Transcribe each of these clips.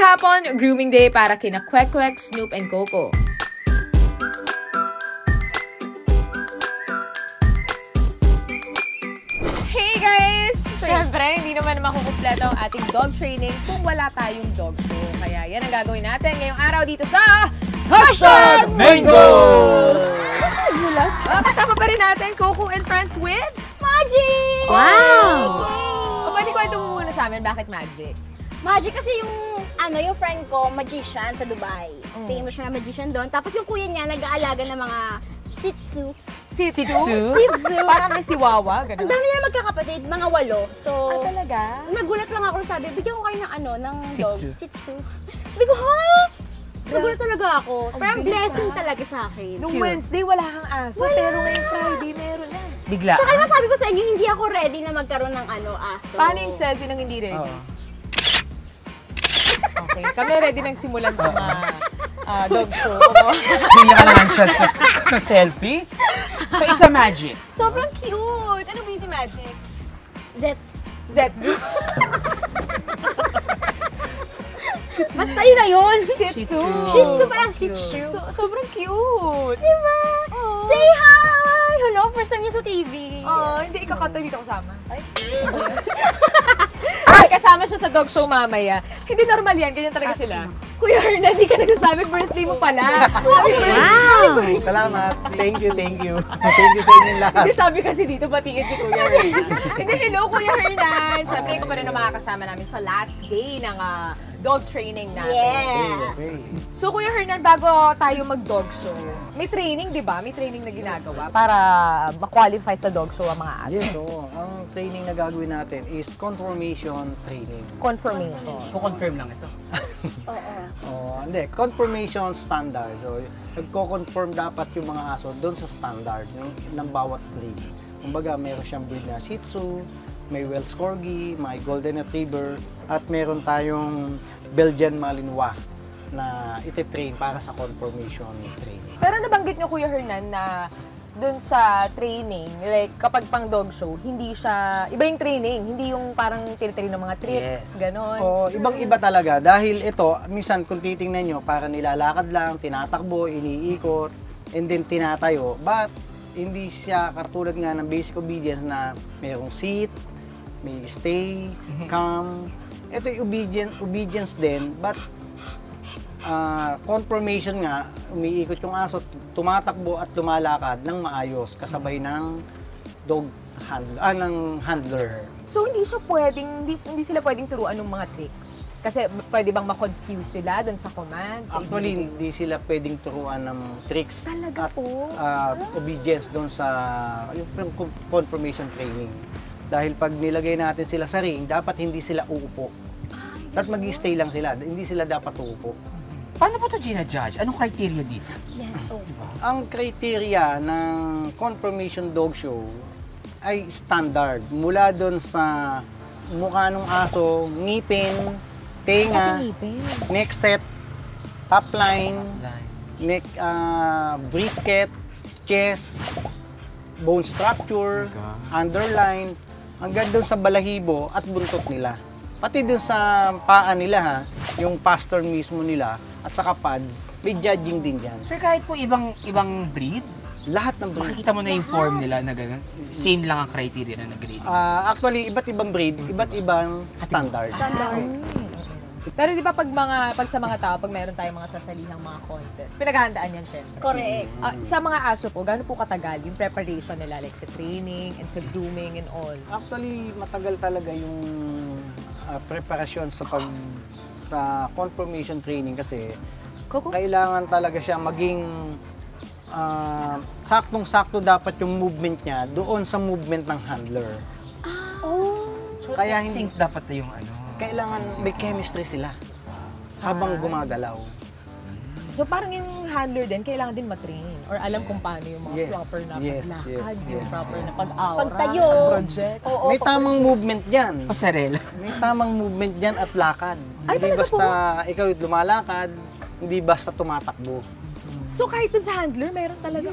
Kahapon, grooming day para kina Kwek Kwek, Snoop, and Coco. Hey guys! Siyempre, hindi naman makukumpleto ang ating dog training kung wala tayong dog show. Kaya yan ang gagawin natin ngayong araw dito sa #Mango! Kasama pa rin natin Coco and Friends with Magic! Wow! Pwede kwento mo muna sa amin, bakit Magic? Magic kasi yung friend ko, magician sa Dubai. Famous siya na magician doon. Tapos yung kuya niya, nag-aalaga ng mga Shih Tzu. Shih Tzu? Parang may siwawa, gano'n? Ang dami nila magkakapatid, mga 8. So, talaga? nagulat lang ako, sabi, bigyan ko kayo ng Shih dog. Tzu. Shih Tzu. Sabi ko, ha? Nagulat talaga ako. Parang blessing talaga sa akin. Nung Wednesday, wala kang aso, pero ngayong Friday, meron na. Bigla. So, kaya sabi ko sa inyo, hindi ako ready na magkaroon ng aso. Paano yung selfie nang hindi ready? Oo. Okay, kami ready nang simulan ng dog show. Bigla ka naman siya sa selfie. So, it's a magic. Sobrang cute! Ano ba yung Magic? Zetsu. Zetsu. Basta yun na yun. Shih Tzu. Shih Tzu parang Shih Tzu. Sobrang cute. Diba? Say hi! Hello, first time niya sa TV. Hindi ikakata dito kasama. Ay, kasama siya sa dog show mamaya. Hindi normal yan, ganyan talaga sila. Kuya Hernan, hindi ka nagsasabi birthday mo pala. Wow! Salamat. Thank you. Thank you sa inyong lahat. Hindi, sabi kasi dito, batiin si Kuya Hernan. Hindi, hello Kuya Hernan. Siyempre, ikaw pa rin ang makakasama namin sa last day ng dog training natin. Yes! Okay. So, Kuya Hernan, bago tayo mag-dog show, may training, di ba? May training na ginagawa para ma-qualify sa dog show ang mga aso. Yes, so ang training na gagawin natin is conformation training. Confirmation. Kukonfirm lang ito. Hindi, conformation standard. So, nagko-confirm dapat yung mga aso doon sa standard ng bawat breed. Kumbaga, meron siyang breed na Shih Tzu, may Welsh Corgi, may Golden Retriever, at meron tayong Belgian Malinois na iti-train para sa conformation training. Pero nabanggit niyo, Kuya Hernan, na dun sa training, like kapag pang dog show, hindi siya, iba yung training, hindi yung parang tinitrain ng mga tricks, ganon. O, ibang-iba talaga. Dahil ito, minsan kung titingnan nyo, para nilalakad lang, tinatakbo, iniikot, and then tinatayo. But, hindi siya katulad nga ng basic obedience na mayroong sit, may stay, come. Ito yung obedience din, but confirmation nga, umiikot yung aso, tumatakbo at lumalakad ng maayos kasabay ng handler. So hindi sila pwedeng turuan ng mga tricks? Kasi pwede bang ma-confuse sila dun sa commands? Actually, hindi sila pwedeng turuan ng tricks Talaga at po? obedience doon sa yung confirmation training. Dahil pag nilagay natin sila sa ring, dapat hindi sila uupo. Dapat mag-stay lang sila, hindi sila dapat uupo. Paano po ito gina-judge? Anong criteria dito? Ang criteria ng confirmation dog show ay standard. Mula doon sa mukha ng aso, ngipin, tenga, neck set, top line, neck, brisket, chest, bone structure, underline, hanggang doon sa balahibo at buntot nila. Pati doon sa paa nila ha, yung pastor mismo nila at saka pads, may judging din dyan. Sir, kahit po ibang breed, Lahat ng breed. makikita mo na yung form nila na gano'n. Same lang ang criteria na nag-grade. Actually, iba't ibang breed, iba't ibang standard. Pero di ba pag sa mga tao, pag meron tayong mga sasalihang mga contest, pinaghahandaan yan syempre. Correct. Sa mga aso po, gaano po katagal yung preparation nila, like sa training and sa grooming and all? Actually, matagal talaga yung preparasyon sa confirmation training kasi kailangan talaga siya maging saktong-sakto dapat yung movement niya doon sa movement ng handler. So, Kaya sync dapat na yung ano. Kailangan may chemistry sila habang gumagalaw. So parang yung handler din, kailangan din matrain or alam kung paano yung mga proper na paglakad, yung proper na pag-aura, Pagtayo. project. May tamang movement dyan. Pasarela. May tamang movement dyan at lakad. Ay, Hindi talaga basta ikaw yung lumalakad, hindi basta tumatakbo. So kahit dun sa handler, meron talaga.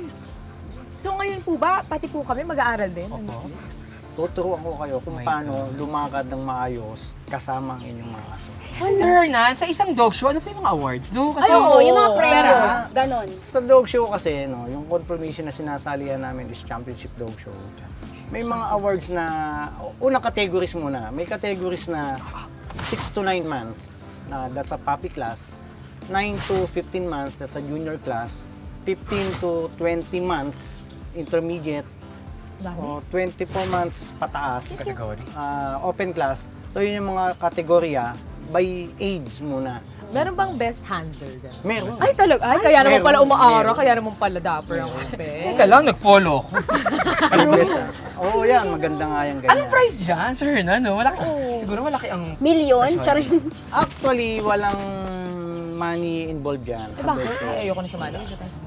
So ngayon po ba, pati po kami mag-aaral din? tuturuan ko kayo kung paano lumakad ng maayos kasama ang inyong mga aso. Hernan, sa isang dog show, ano pa yung mga awards? No? Kasi Ay, oo, yung mga Oo, premyo. pero- Ganon. Sa dog show kasi, no, yung confirmation na sinasalihan namin is championship dog show. May mga awards na, unang categories muna. May categories na 6 to 9 months, na that's a puppy class. 9 to 15 months, that's a junior class. 15 to 20 months, intermediate. O 24 months pataas, Category. open class. So yun yung mga kategorya by age muna. Meron bang best handler dyan? Meron. Ay, talaga. Ay, kaya naman Meron, pala umaara, meron. kaya naman pala dapper ang kape. Teka lang, nag-polo ako. Oo, yan. Maganda nga yan ganyan. Anong price dyan, Sir Hernan? No? Malaki, siguro malaki ang... Milyon, charing. Actually, walang money involved dyan sa dog show. Ay, ayoko na sumali.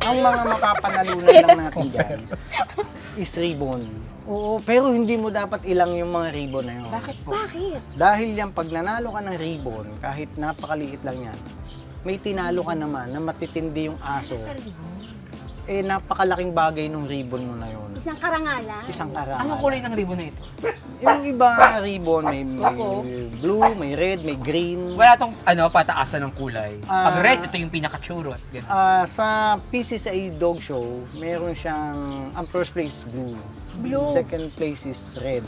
Ang mga mapapanalunan lang natin dyan is ribbon. Oo, pero hindi mo dapat ilang yung mga ribbon na yun. Bakit po? Bakit? Dahil yan, pag nanalo ka ng ribbon, kahit napakaliit lang yan, may tinalo ka naman na matitindi yung aso. Eh, napakalaking bagay nung ribbon mo na yun. Isang karangalan. Isang karangalan. Anong kulay ng ribbon na ito? Yung iba ribbon, may blue, may red, may green. Wala tong pataasan ng kulay. Ah. Pag red, ito yung pinaka-churot. Ganun. Sa PCCA Dog Show, meron siyang, ang first place is blue. Blue. Second place is red.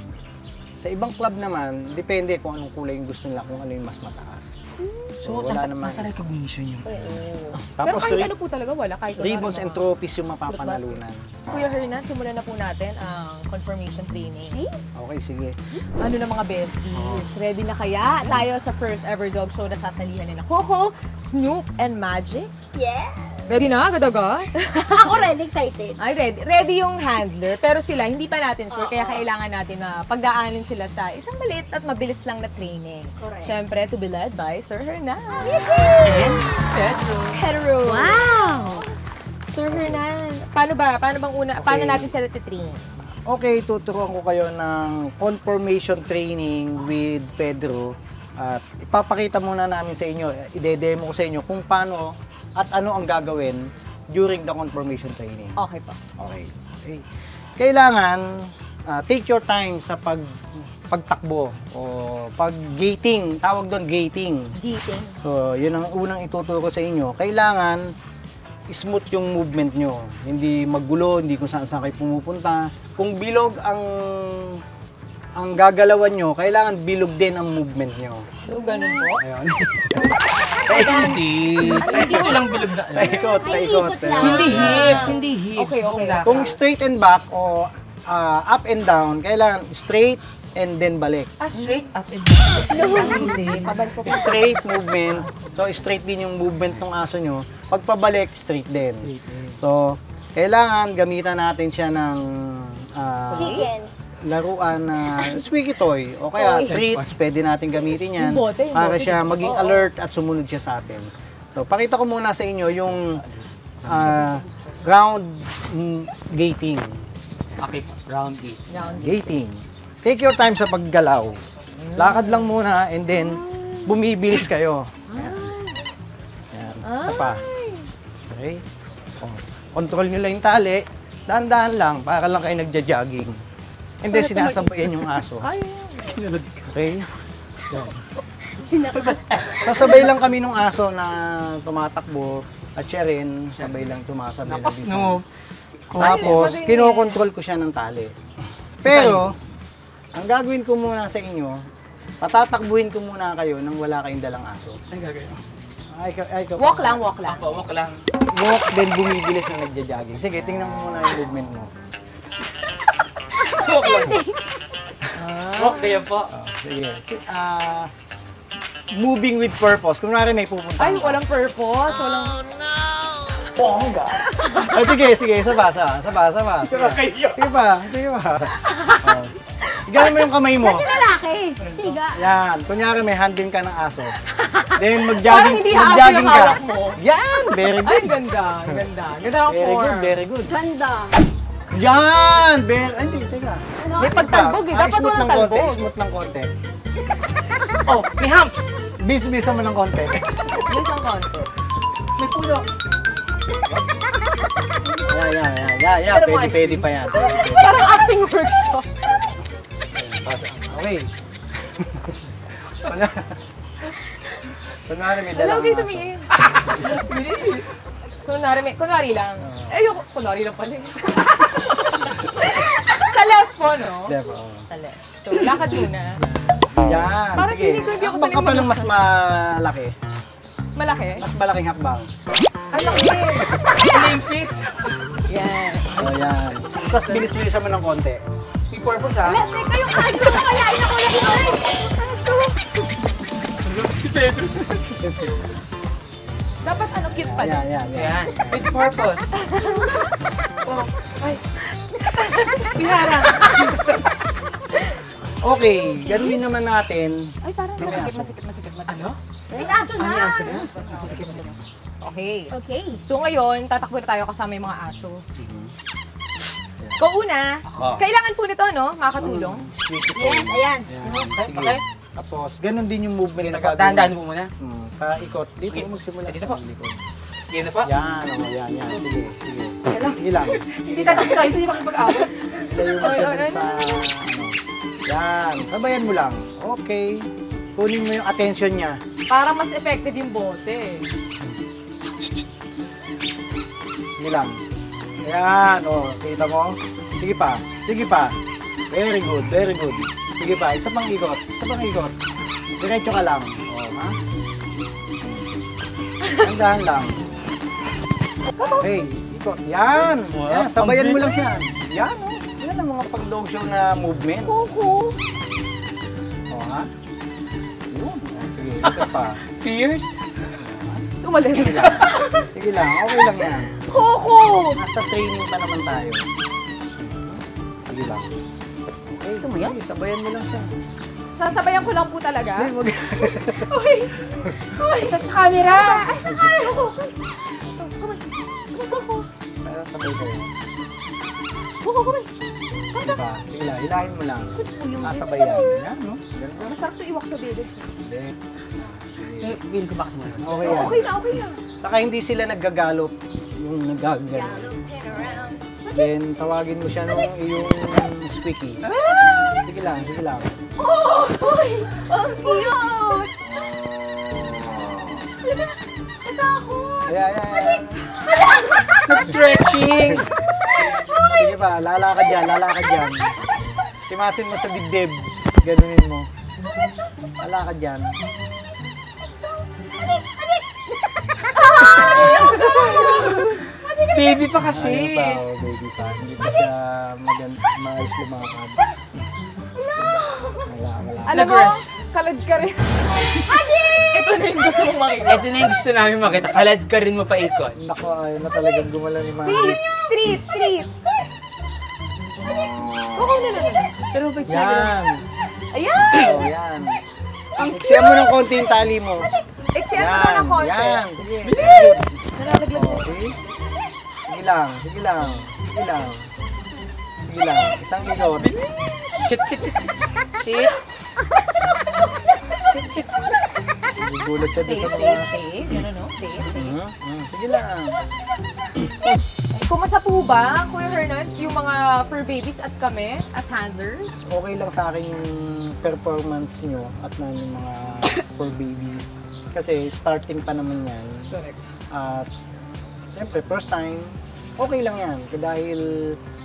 Sa ibang club naman, depende kung anong kulay yung gusto nila, kung ano yung mas mataas. So, wala naman. nasa recognition yung... Pero Tapos, kahit ano po talaga, wala. Kahit wala ribbons mga- and trophies yung mapapanalunan. Kuya Hernan, simulan na po natin ang confirmation training. Okay, sige. Ano na mga besties? Ready na kaya tayo sa first ever dog show na sasalihan nila Coco, Snoop, and Magic? Yeah. Ready na? Agad-agad? Ako ready, excited. Ay, ready. Ready yung handler, pero sila, hindi pa natin sure, kaya kailangan natin na pagdaanin sila sa isang maliit at mabilis lang na training. Correct. Siyempre, to be led by Sir Hernan. Petro. Hetero. Wow! Sir Hernan, paano bang una, paano natin sila titrain? Okay, tuturuan ko kayo ng confirmation training with Pedro. At ipapakita muna namin sa inyo, ide-demo ko sa inyo kung paano at ano ang gagawin during the confirmation training. Okay po. Okay. Kailangan take your time sa pagtakbo o pag-gating. Tawag doon gating. Gating. So, yun ang unang ituturo sa inyo. Kailangan smooth yung movement nyo. Hindi magulo, hindi kung saan kayo pumupunta. Kung bilog ang gagalawan nyo, kailangan bilog din ang movement nyo. So, ganun po. Ayun. Hindi. Dito lang bilog na. Taikot, Ay, taikot. ikot lang. Hindi hips, hindi hips. Okay, okay. Kung straight and back o up and down, kailangan straight and then balik. Straight up and down. Hindi. Pabalik po. Straight movement. So, straight din yung movement ng aso nyo. Pag pabalik, straight din. So, kailangan gamitan natin siya ng Chicken. laruan na squeaky toy o kaya Toy. treats, pwede natin gamitin yan Yung bote, yung para bote. siya maging Oo. alert at sumunod siya sa atin. So, pakita ko muna sa inyo yung ground gating. Okay, round 8. Gating. Take your time sa paggalaw. Lakad lang muna and then bumibilis kayo. Ayan. Ayan. Isa pa. Okay. Control nyo lang yung tali. Dahan-dahan lang para lang kayo nagja-jogging. And then sinasabayan yung aso. Okay? Yan. Sasabay lang kami nung aso na tumatakbo at siya rin sabay lang sumasabay. Napas, no. Tapos, kinokontrol ko siya ng tali. Pero, ang gagawin ko muna sa inyo, patatakbuhin ko muna kayo nang wala kayong dalang aso. Ang gagawin. Walk lang, walk lang. Walk lang. Walk, then bumibilis na nagja-jogging. Sige, tingnan mo muna yung movement mo. Walk lang. Walk kayo po. Sige. Moving with purpose. Kunwari may pupunta. Ay, walang purpose, walang... Bongga. Sige, saba. Sige pa. Oh. Igalan mo yung kamay mo. Lalaki. Siga. Yan. Kunyari may handling ka ng aso. Then Parang mag-jogging, hindi aso mag-jogging yung ka. hawak mo. Yan, very Ay, good. ganda, ganda. Ganda ang Very good, form. very good. Ganda. Yan! Ay, hindi, teka. May pagtalbog eh. Dapat smooth walang ng konti, talbog. smooth ng konti. Oh, may humps. Bis-bisan mo ng konti. Yes, ang konti. May puno. Yan. Pero mga Pwede pa yan. Parang acting workshop. Okay. Kunwari may dalang Huwag kayo aso. tumingin. Kunwari lang. Ayoko, kunwari lang pala. Sa left po, no? Diba? Sa left. So, lakad muna. Yan, Parang sige. feeling ko hindi ako Hakbang ka sanay pa ng mas malaki. Malaki? Mas malaking hakbang. Ano Olympics? Yan. O, yan. Tapos bilis-bilisan mo ng konti. May purpose ha? Alam, teka, yung aso na kayain ako na kinain. Aso. Si Pedro. Dapat ano, cute pa Yan, din. yan, yan. Ayan. With purpose. Oh, ay. Okay, gawin naman natin. Ay, parang May masikip. Ano? May aso na. Ano yung aso na? Okay. Okay. So ngayon, tatakbo na tayo kasama yung mga aso. Kung una, Ako. kailangan po nito, no? Makakatulong. Sweet ito. Yes, ayan. Sige. Okay. Tapos, ganun din yung movement na Dahan-dahan mo muna. Paikot. Dito Sige. magsimula. Dito po. sa likod. Sige na po. Yan, yan. Sige. Sige lang. Hindi tatakbo tayo, hindi makipag-away. Layo mo siya dun sa, ano. Yan, sabayan mo lang. Okay. Kunin mo yung attention niya. Para mas effective yung bote. Sige lang. Yan, kita mo? Sige pa. Very good. Sige pa, isa pang ikot. Diretso ka lang. Ha? Handahan lang. Okay, ikot. Yan. Yan, sabayan mo lang siya. Yan, Yan ang mga pag-dog show na movement. Kuku. Ha? Yun. Sige, ikot pa. Fierce? Sumalis. Sige lang, okay lang yan. Kuku. Nasa training pa naman tayo. Sige lang. Okay, Gusto mo yan? sige, sabayan mo lang siya. Sasabayan ko lang po talaga. Hindi, wag. Sa camera. Pero sabay kayo. Kuku. Diba? Sige lang, hilahin mo lang. Nasabay yan. Yan, no? Ganun. Masarap to iwak sa bebe. Hindi. Feel ko ba kasi mo? Okay yan. Okay na. Saka hindi sila naggagalop. Yung naggagano. Then, tawagin mo siya nung iyong squeaky. Sige lang. Oh, ang cute. Natakot. Ayan. Stretching! Sige pa, lalakad yan. Timasin mo sa dibdib. Ganunin mo. Lalakad yan. Baby pa kasi. Baby pa. Hindi pa siya maayos lumakad. Wala. Alam mo, Nag-rest. kalad ka rin. Ito na yung gusto mong makita. Ito na yung gusto namin makita. Kalad ka rin mo pa ikot. Naku, ay na talagang gumala ni Mami. Treats. Kuku na lang. Pero ba't Yan. Ayan. Yan. Iksiyan mo ng konti yung tali mo. Except mo na ng konti. Yan. Sige. Nalalaglag mo. Okay. Sige lang. Isang ikot. Sit. Gugulat siya doon sa mga... Gano'n, no? Sige lang. Kumasa po ba, Kuya Hernan, yung mga fur babies at kami as handlers? Okay lang sa akin yung performance nyo at ng mga for babies. Kasi starting pa naman yan. At siyempre, first time, okay lang yan. Dahil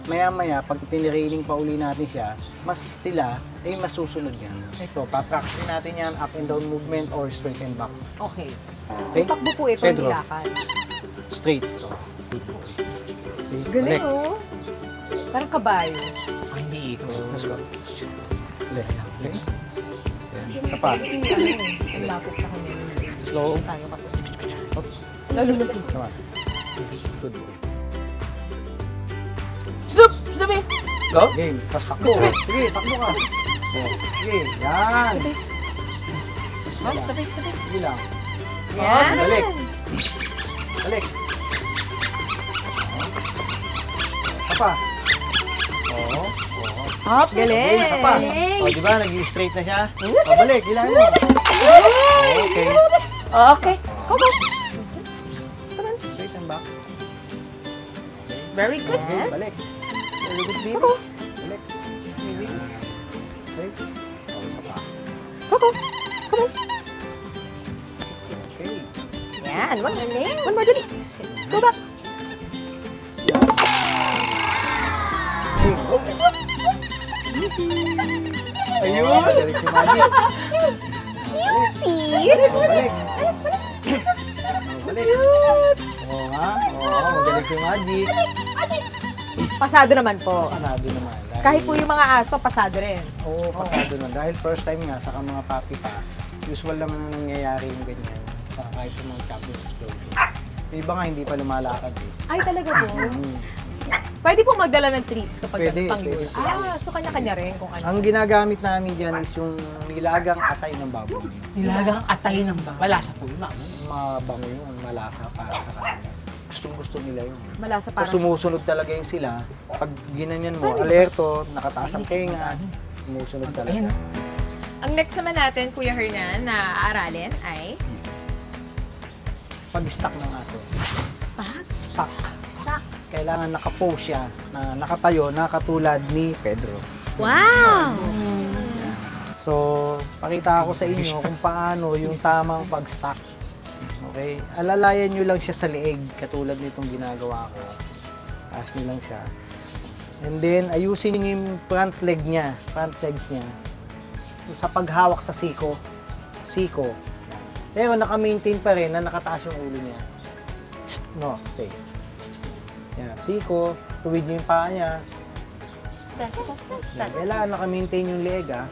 maya-maya, pag tiniraining pa uli natin siya, mas sila, mas susunod yan. So, papractice natin yan, up and down movement or straight and back. Okay. Okay? So, takbo po ito Pedro. nilakad. Straight. So, good boy. Okay, Galing, balik. oh. Parang kabayo. Ang hindi ikot. Let's go. Balik. Isa pa. Kasi ang lapit sa kanya. Slow. Tayo kasi. Nalulunod. Come on. Good boy. Stop! Go? Game. Tapos takbo. Sige, takbo ka. Sige, yan. Sige lang. Yan. Balik. Apa. Hop, galing. Apa. Di ba? Nag-straight na siya. Balik. Ilan mo. Okay. Okay. Come on. Straight and back. Very good. Okay, balik. Very good, baby. Balik. Okay. O, isa pa. Coco, come on. Okay. Yan, one more, dali. Go back. Ayun! Balik si Magic. Cute! Balik. Balik. Oo nga. Oo, magaling si Magic. Pasado naman po. Pasado naman. Kahit po yung mga aso, pasado rin. Oo, pasado naman. Dahil first time nga, saka mga puppy pa, usual naman na nangyayari yung ganyan kahit sa mga championship dogs. Yung iba nga hindi pa lumalakad eh. Ay, talaga po? Mm. Pwede po magdala ng treats kapag Pwede, pang pwede. so kanya-kanya rin kung ano. Ang ginagamit namin dyan is yung nilagang atay ng baboy. Nilagang atay ng ba? Malasa po yun, ma'am. Mabango yun, malasa para sa kanila. Gustong-gusto nila yun. Malasa para Tapos sumusunod talaga yung sila. Pag ginanyan mo, alerto, nakataas ang tenga, sumusunod talaga. Ayan. Ang next naman natin, Kuya Hernan, na aaralin ay... Pag-stock ng aso. Stock. Stock. Kailangan nakapose siya, na nakatayo, na katulad ni Pedro. Wow! So, pakita ko sa inyo kung paano yung tamang pag-stock. Okay? Alalayan nyo lang siya sa leeg, katulad nitong ginagawa ko. Taas nyo lang siya. And then, ayusin nyo yung front legs niya. Sa paghawak sa siko. Pero naka-maintain pa rin na nakataas yung ulo niya. No, stay. Yan, siko, tuwid nyo yung paa niya. Kailangan naka-maintain yung leeg, ah.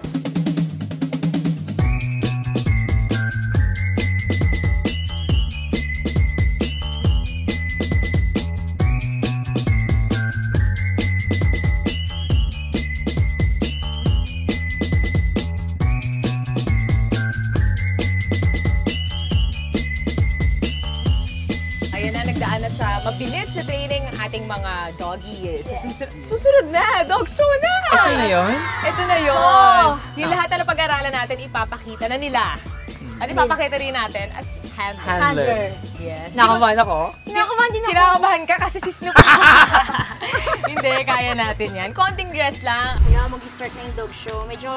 Ayan na, nagdaan na sa mabilis na training ang ating mga doggies. Susunod na! Dog show na! Ito na yun? Ito na yun! Yung lahat na pag-aralan natin, ipapakita na nila. At ipapakita rin natin as handler. Yes. Nakabahan ako? Kinakabahan din ako. Kinakabahan ka kasi si Snoop. Hindi, kaya natin yan. Konting dress lang. Kaya mag-start na yung dog show. Medyo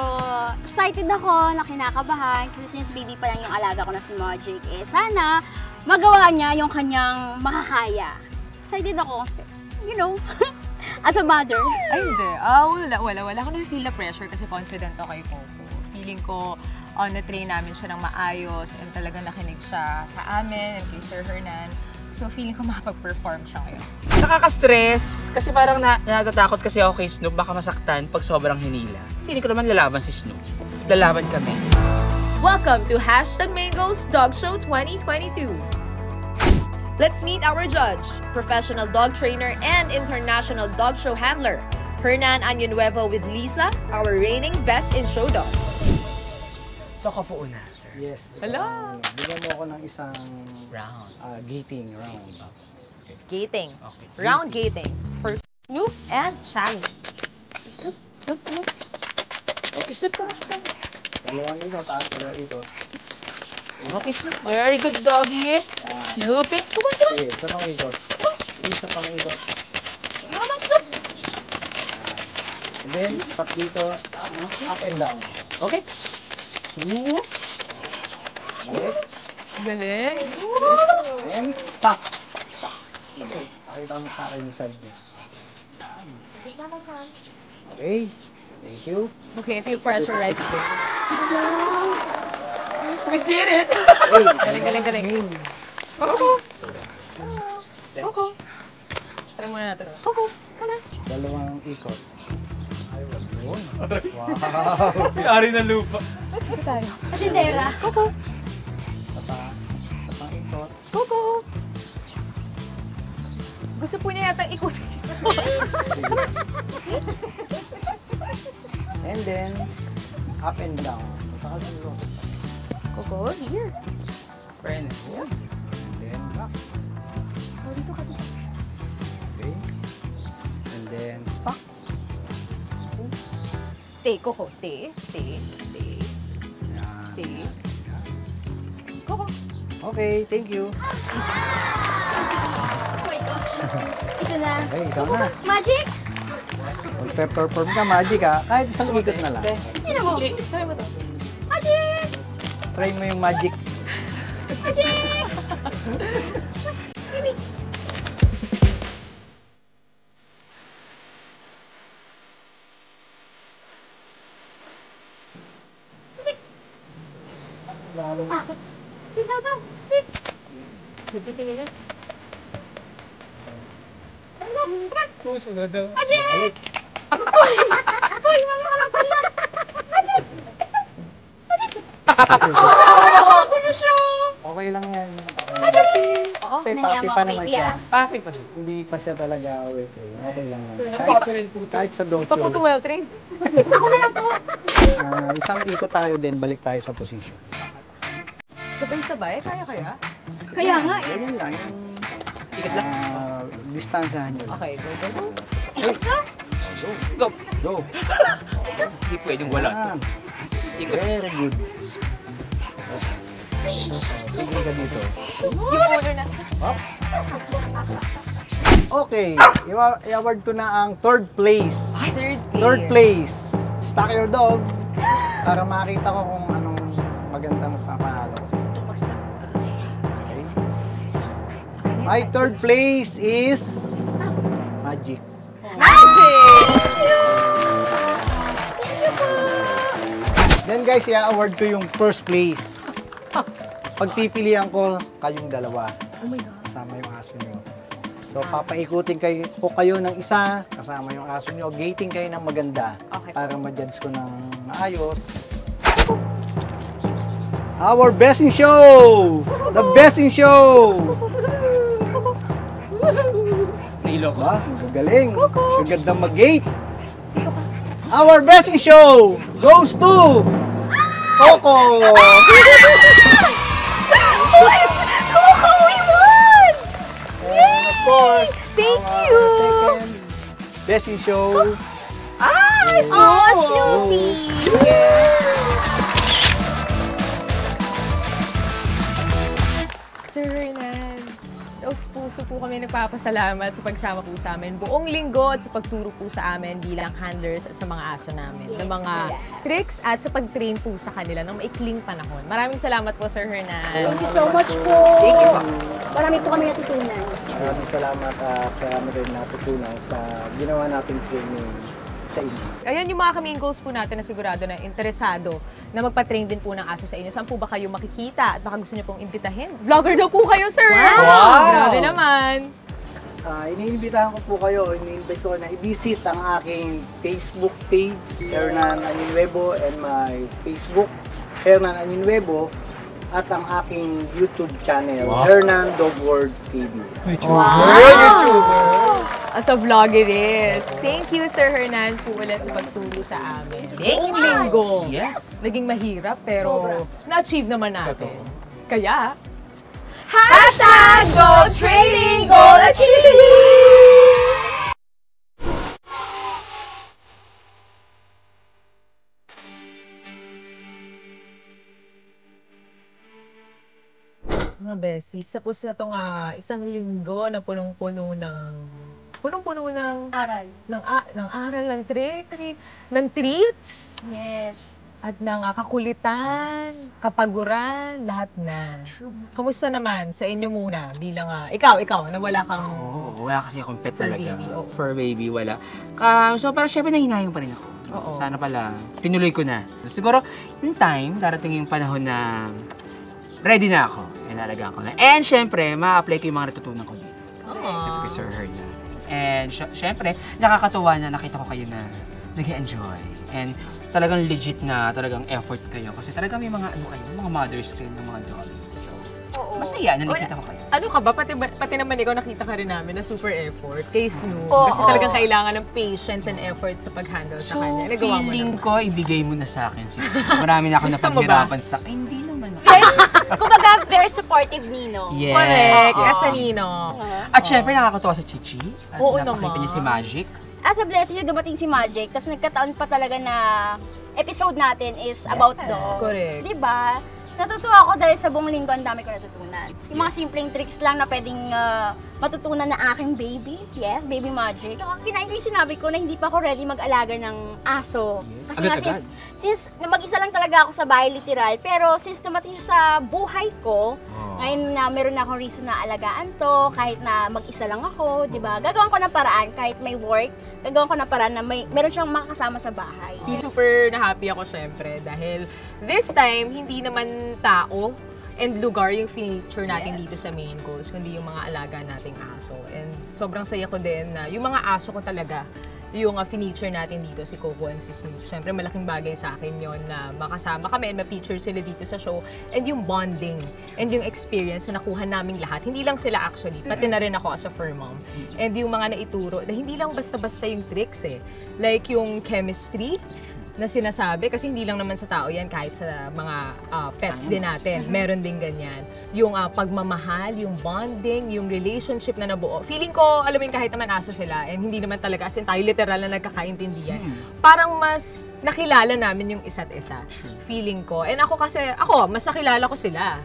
excited ako, na kinakabahan. Kasi since baby pa lang yung alaga ko na si Magic, sana magawa niya yung kanyang makakaya. Excited ako. You know, as a mother. Ay, hindi. Wala ko na-feel na pressure kasi confident ako kay Coco. Feeling ko, na-train namin siya ng maayos and talagang nakinig siya sa amin and kay Sir Hernan. So, feeling ko makapag-perform siya ngayon. Nakaka-stress kasi parang natatakot kasi ako kay Snoop baka masaktan pag sobrang hinila. Feeling ko naman lalaban si Snoop. Lalaban kami. Welcome to #Mango's Dog Show 2022. Let's meet our judge, professional dog trainer and international dog show handler, Hernan Año-Nuevo with Lisa, our reigning best in show dog. So ako po una, sir. Yes. Hello. Bigyan mo ako ng isang Round. gating round. Gating. Okay. Round gating. For Snoop and Shaggy. Snoop. Okay, Snoop. Dalawang ito, taas pala ito. Okay, Snoop. Very good, doggy. Snoopy. Come on. Okay, isa pang ito. Isa pang ito. And then, stop dito. Up and down. Okay. Okay. Galing. And stop. Okay. Pakita mo sa akin yung side niya. Okay. Thank you. Okay, feel pressure right now. We did it! Galing. Coco. Try muna natin. Coco, hala. Dalawang ikot. Ayun. Wow. Ari na lupa. Ito tayo. Asidera. Coco. Isa pang ikot. Coco. Gusto po niya yata ikutin. And then, up and down. Pakalayo. Coco, here. Fairness. And then, back. Oh, dito ka dito. Okay. And then, stop. Stay, Coco. Stay. Yan. Stay. Coco. Okay, thank you. Ito na. Okay, ikaw na. Magic? Magpe-perform ka, Magic ha. Kahit isang ikot na lang. Sino mo? Try mo to. Magic! Try mo yung Magic. Puso na daw. Okay lang yan. Oo, Kasi nahiya papi mo pa ako naman kay siya. Tia. Bakit pa siya? Hindi pa siya talaga awake eh. Okay lang yan. Napaka-train po. Kahit sa dog Pa po show. well trained. Isang ikot tayo din, balik tayo sa position. Sabay-sabay, kaya? Kaya nga eh. Ganyan lang. Yung Ikot lang. distansyahan nyo. Okay, go. Let's go! Go! Go! Hindi pwedeng wala. Yan. Ikot. Very good. Sige ka dito. Yung ulo na. Okay, i-award ko na ang third place. Third place. Stack your dog para makita ko kung anong magandang papanalo ko sa ito. Okay. My third place is Magic. Then guys, i-award ko yung first place. Pagpipilian ko kayong dalawa. Oh my God. Kasama yung aso nyo. So, papaikutin ko kayo ng isa, kasama yung aso nyo. Gating kayo ng maganda Okay. para ma-judge ko ng maayos. Our best in show! The best in show! Nailo ko. Ba? Galing. Gaganda mag-gate. Our best in show goes to Coco! Coco, we won! And of course, Thank our you! second best in show. Snoopy! Sir Hernan, puso po kami nagpapasalamat sa pagsama po sa amin buong linggo at sa pagturo po sa amin bilang handlers at sa mga aso namin ng mga tricks at sa pag-train po sa kanila ng maikling panahon. Maraming salamat po, Sir Hernan. Thank you so much po! Thank you po. Marami po kami natutunan. Maraming salamat at marami rin natutunan sa ginawa nating training sa inyo. Ayan yung mga kamingles po natin na sigurado na interesado na magpa-train din po ng aso sa inyo. Saan po ba kayo makikita at baka gusto niyo pong imbitahin? Vlogger daw po kayo, sir! Wow! Grabe naman! Iniimbitahan ko po kayo, iniimbite ko na i-visit ang aking Facebook page, Hernan Añinuevo, and my Facebook, Hernan Añinuevo, at ang aking YouTube channel, Hernan Dog World TV. As a vloggerist. Thank you, Sir Hernan, po ulit sa pagturo sa amin. Thank you Buong linggo. Yes. Naging mahirap, pero na-achieve naman natin. Totoo. Kaya, Go Training! Goal achieved! mga besties, tapos na itong isang linggo na punong-puno ng Aral. ng aral, ng tricks, ng treats, Yes. at ng kakulitan, kapaguran, lahat na. Kamusta naman sa inyo muna bilang ikaw na wala kang Oo, wala kasi akong pet Fur talaga. baby, oo. Fur baby, wala. So parang syempre nahinayang pa rin ako. Oo. Sana pala, tinuloy ko na. Siguro, yung time, darating yung panahon na ready na ako. Inalagaan ko na. And syempre, ma-apply ko yung mga natutunan ko dito. Ah. Kay Sir Hernan. And syempre, nakakatuwa na nakita ko kayo na nag-enjoy. And talagang legit na, talagang effort kayo. Kasi talagang may mga mga mothers kayo ng mga dogs. So, masaya na nakita ko kayo. Ano ka ba? Pati naman ikaw nakita ka rin namin na super effort kay Snoop. Oo. Kasi talagang kailangan ng patience and effort sa pag-handle sa kanya. Nagawa mo feeling naman. ko, ibigay mo na sa akin. Marami na ako Gusto mo ba? napaghirapan sa... Ay, hindi naman ako. Kumbaga, very supportive Nino. Yes. Correct. yes. As a Nino. At syempre, nakakatuwa sa Chichi. At Oo napakita naman. niya si Magic. As a blessing, yung dumating si Magic, tapos nagkataon pa talaga na episode natin is about dogs. Correct. Diba? Natutuwa ako dahil sa buong linggo ang dami ko natutunan. Yung mga simpleng tricks lang na pwedeng matutunan na aking baby. Yes, baby Magic. Tsaka kinain ko yung sinabi ko na hindi pa ako ready mag-alaga ng aso. Kasi nga Agad-agad. since mag-isa lang talaga ako sa bahay literal, pero since dumating sa buhay ko, ngayon na meron na akong reason na alagaan to, kahit na mag-isa lang ako, di ba? Gagawin ko ng paraan, kahit may work, gagawin ko ng paraan na meron siyang makakasama sa bahay. Super na happy ako syempre dahil this time, hindi naman tao and lugar yung feature natin dito sa main goals, kundi yung mga alaga nating aso. And sobrang saya ko din na yung mga aso ko talaga, yung feature natin dito, si Coco and si Snoop. Siyempre, malaking bagay sa akin yon na makasama kami and ma-feature sila dito sa show. And yung bonding and yung experience na nakuha naming lahat. Hindi lang sila actually, pati na rin ako as a fur mom. And yung mga naituro, na hindi lang basta-basta yung tricks eh. Like yung chemistry, na sinasabi, kasi hindi lang naman sa tao yan, kahit sa mga pets din natin, meron din ganyan. Yung pagmamahal, yung bonding, yung relationship na nabuo. Feeling ko, alam mo yun, kahit naman aso sila, and hindi naman talaga, as in tayo literal na nagkakaintindihan, parang mas nakilala namin yung isa't isa. Feeling ko. And ako kasi, mas nakilala ko sila.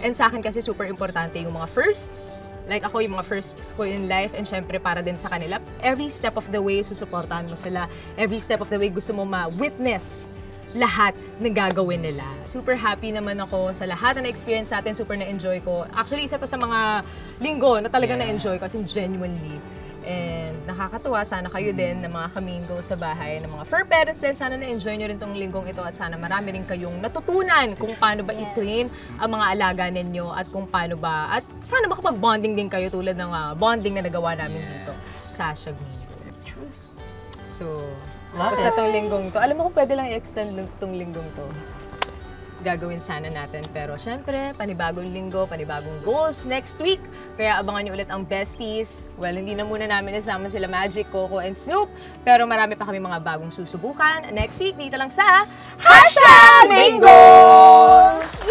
And sa akin kasi super importante yung mga firsts. Like ako, yung mga firsts ko in life, and syempre para din sa kanila. Every step of the way, susuportahan mo sila. Every step of the way, gusto mo ma-witness lahat na gagawin nila. Super happy naman ako sa lahat na na-experience natin. Super na-enjoy ko. Actually, isa to sa mga linggo na talaga na-enjoy ko, kasi genuinely. And nakakatuwa, sana kayo din na mga kamingo sa bahay, ng mga fur parents din, sana na-enjoy nyo rin tong linggong ito at sana marami rin kayong natutunan kung paano ba i-train ang mga alaga ninyo at kung paano ba, at sana makapag-bonding din kayo tulad ng bonding na nagawa namin dito sa Hashtag Mingo. So, basta tong linggong to, alam mo kung pwede lang i-extend tong linggong to. Gagawin sana natin. Pero syempre, panibagong linggo, panibagong goals next week. Kaya abangan nyo ulit ang besties. Well, hindi na muna namin nasama sila Magic, Coco, and Snoop. Pero marami pa kami mga bagong susubukan. Next week, dito lang sa Hashtag Mingos!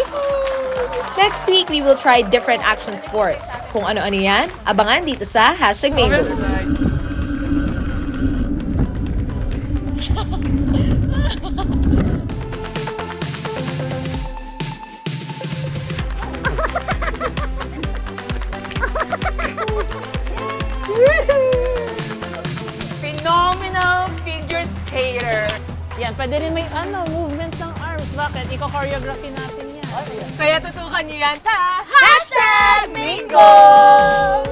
Next week, we will try different action sports. Kung ano-ano yan, abangan dito sa Hashtag Mingos. Phenomenal figure skater. Yan, pwede rin may movement ng arms. Bakit? Iko-choreography natin yan. Kaya tutukan nyo yan sa Hashtag Mingos!